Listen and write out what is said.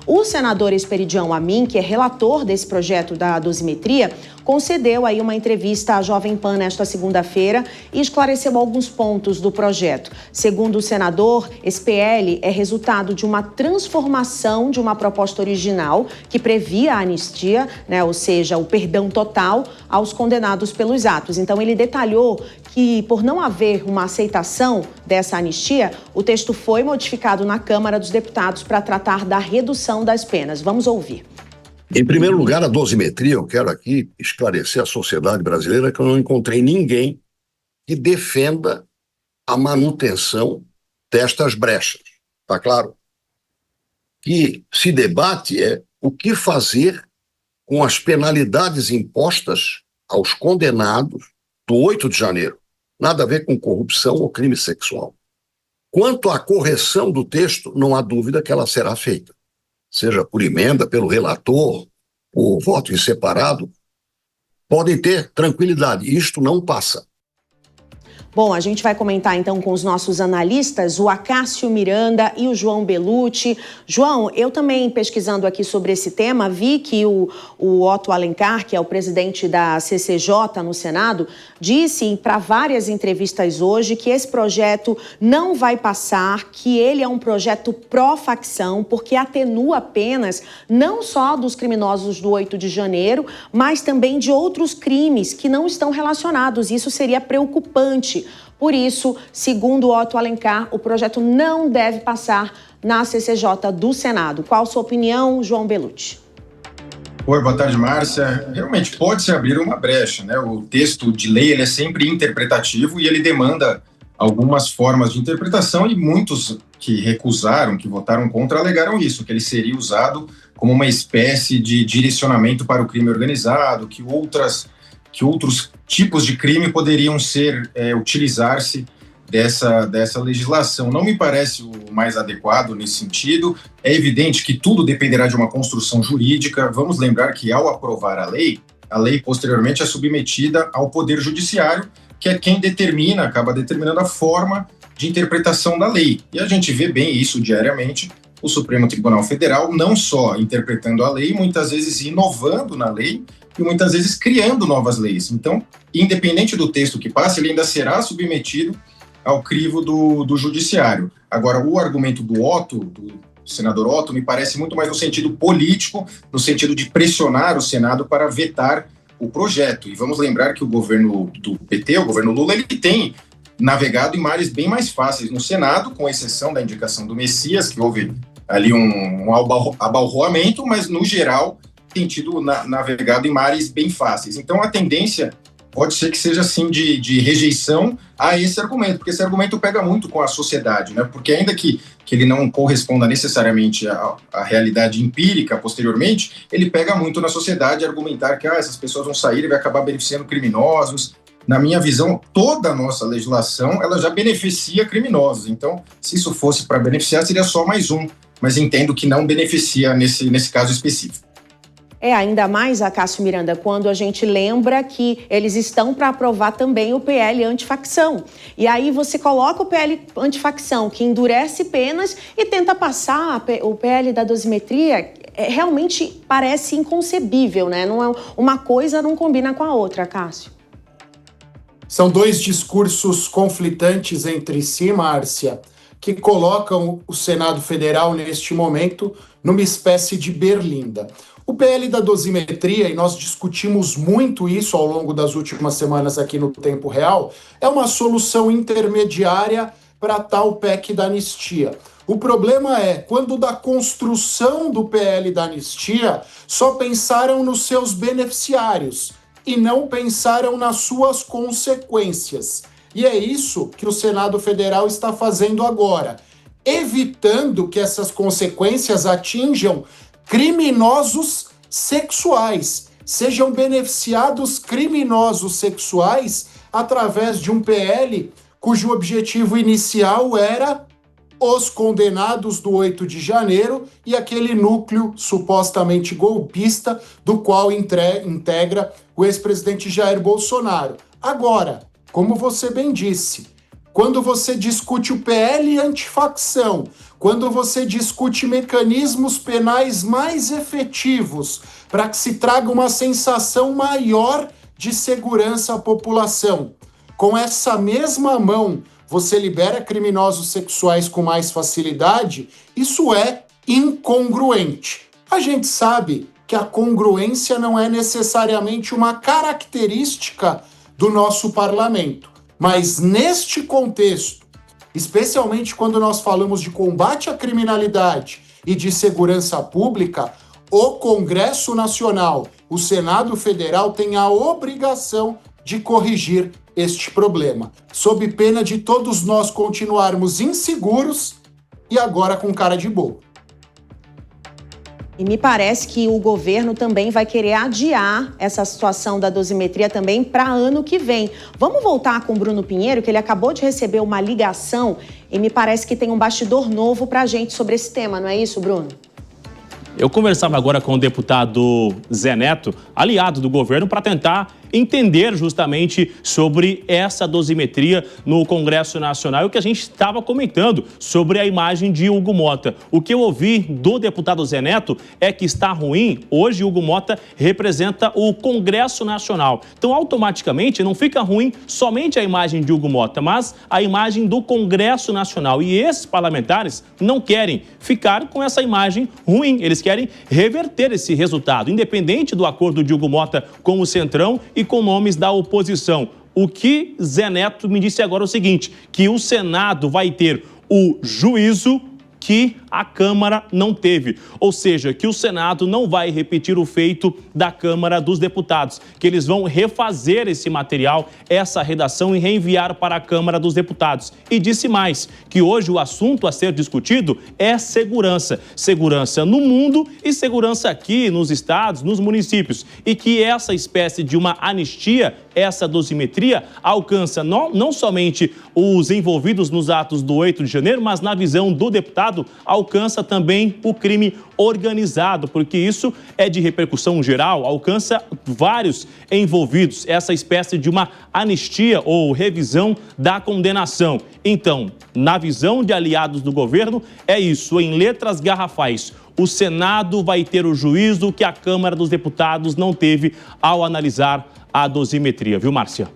O senador Esperidião Amin, que é relator desse projeto da dosimetria, concedeu aí uma entrevista à Jovem Pan nesta segunda-feira e esclareceu alguns pontos do projeto. Segundo o senador, esse PL é resultado de uma transformação de uma proposta original que previa a anistia, ou seja, o perdão total aos condenados pelos atos. Então, ele detalhou que, por não haver uma aceitação dessa anistia, o texto foi modificado na Câmara dos Deputados para tratar da redução das penas. Vamos ouvir. Em primeiro lugar, a dosimetria, eu quero aqui esclarecer à sociedade brasileira que eu não encontrei ninguém que defenda a manutenção destas brechas. Está claro? Que se debate é o que fazer com as penalidades impostas aos condenados do 8 de janeiro. Nada a ver com corrupção ou crime sexual. Quanto à correção do texto, não há dúvida que ela será feita. Seja por emenda, pelo relator, por voto em separado, podem ter tranquilidade. Isto não passa. Bom, a gente vai comentar então com os nossos analistas, o Acácio Miranda e o João Bellucci. João, eu também pesquisando aqui sobre esse tema, vi que o Otto Alencar, que é o presidente da CCJ no Senado, disse para várias entrevistas hoje que esse projeto não vai passar, que ele é um projeto pró-facção, porque atenua penas não só dos criminosos do 8 de janeiro, mas também de outros crimes que não estão relacionados. Isso seria preocupante. Por isso, segundo Otto Alencar, o projeto não deve passar na CCJ do Senado. Qual a sua opinião, João Bellucci? Oi, boa tarde, Márcia. Realmente pode-se abrir uma brecha, né? O texto de lei ele é sempre interpretativo e ele demanda algumas formas de interpretação e muitos que recusaram, que votaram contra, alegaram isso, que ele seria usado como uma espécie de direcionamento para o crime organizado, que outros tipos de crime poderiam utilizar-se dessa legislação. Não me parece o mais adequado nesse sentido. É evidente que tudo dependerá de uma construção jurídica. Vamos lembrar que, ao aprovar a lei posteriormente é submetida ao Poder Judiciário, que é quem acaba determinando a forma de interpretação da lei. E a gente vê bem isso diariamente, o Supremo Tribunal Federal não só interpretando a lei, muitas vezes inovando na lei, e muitas vezes criando novas leis. Então, independente do texto que passe, ele ainda será submetido ao crivo do judiciário. Agora, o argumento do senador Otto, me parece muito mais no sentido político, no sentido de pressionar o Senado para vetar o projeto. E vamos lembrar que o governo do PT, o governo Lula, ele tem navegado em mares bem mais fáceis no Senado, com exceção da indicação do Messias, que houve ali um abalroamento, mas, no geral, tem tido navegado em mares bem fáceis. Então, a tendência pode ser que seja, assim, de rejeição a esse argumento, porque esse argumento pega muito com a sociedade, né? Porque ainda que ele não corresponda necessariamente à realidade empírica posteriormente, ele pega muito na sociedade argumentar que essas pessoas vão sair e vai acabar beneficiando criminosos. Na minha visão, toda a nossa legislação ela já beneficia criminosos. Então, se isso fosse para beneficiar, seria só mais um. Mas entendo que não beneficia nesse caso específico. Ainda mais, Acácio Miranda, quando a gente lembra que eles estão para aprovar também o PL antifacção. E aí você coloca o PL antifacção, que endurece penas, e tenta passar o PL da dosimetria. Realmente parece inconcebível, né? Não é, uma coisa não combina com a outra, Acácio. São dois discursos conflitantes entre si, Márcia, que colocam o Senado Federal, neste momento, numa espécie de berlinda. O PL da dosimetria, e nós discutimos muito isso ao longo das últimas semanas aqui no Tempo Real, é uma solução intermediária para tal PEC da anistia. O problema é, quando da construção do PL da anistia, só pensaram nos seus beneficiários e não pensaram nas suas consequências. E é isso que o Senado Federal está fazendo agora, evitando que essas consequências atinjam criminosos sexuais, sejam beneficiados criminosos sexuais através de um PL cujo objetivo inicial era os condenados do 8 de janeiro e aquele núcleo supostamente golpista do qual integra o ex-presidente Jair Bolsonaro. Agora, como você bem disse, quando você discute o PL antifacção, quando você discute mecanismos penais mais efetivos para que se traga uma sensação maior de segurança à população, com essa mesma mão você libera criminosos sexuais com mais facilidade, isso é incongruente. A gente sabe que a congruência não é necessariamente uma característica do nosso parlamento, mas neste contexto, especialmente quando nós falamos de combate à criminalidade e de segurança pública, o Congresso Nacional, o Senado Federal tem a obrigação de corrigir este problema, sob pena de todos nós continuarmos inseguros e agora com cara de bobo. E me parece que o governo também vai querer adiar essa situação da dosimetria também para ano que vem. Vamos voltar com o Bruno Pinheiro, que ele acabou de receber uma ligação e me parece que tem um bastidor novo para a gente sobre esse tema, não é isso, Bruno? Eu conversava agora com o deputado Zé Neto, aliado do governo, para tentar entender justamente sobre essa dosimetria no Congresso Nacional e o que a gente estava comentando sobre a imagem de Hugo Mota. O que eu ouvi do deputado Zé Neto é que está ruim. Hoje, Hugo Mota representa o Congresso Nacional. Então, automaticamente, não fica ruim somente a imagem de Hugo Mota, mas a imagem do Congresso Nacional. E esses parlamentares não querem ficar com essa imagem ruim. Eles querem reverter esse resultado, independente do acordo de Hugo Mota com o Centrão e com nomes da oposição. O que Zé Neto me disse agora é o seguinte, que o Senado vai ter o juízo que a Câmara não teve. Ou seja, que o Senado não vai repetir o feito da Câmara dos Deputados, que eles vão refazer esse material, essa redação e reenviar para a Câmara dos Deputados. E disse mais, que hoje o assunto a ser discutido é segurança. Segurança no mundo e segurança aqui nos estados, nos municípios. E que essa espécie de uma anistia, essa dosimetria, alcança não somente os envolvidos nos atos do 8 de janeiro, mas na visão do deputado, alcança também o crime organizado, porque isso é de repercussão geral, alcança vários envolvidos, essa espécie de uma anistia ou revisão da condenação. Então, na visão de aliados do governo, é isso, em letras garrafais. O Senado vai ter o juízo que a Câmara dos Deputados não teve ao analisar a dosimetria, viu, Márcia?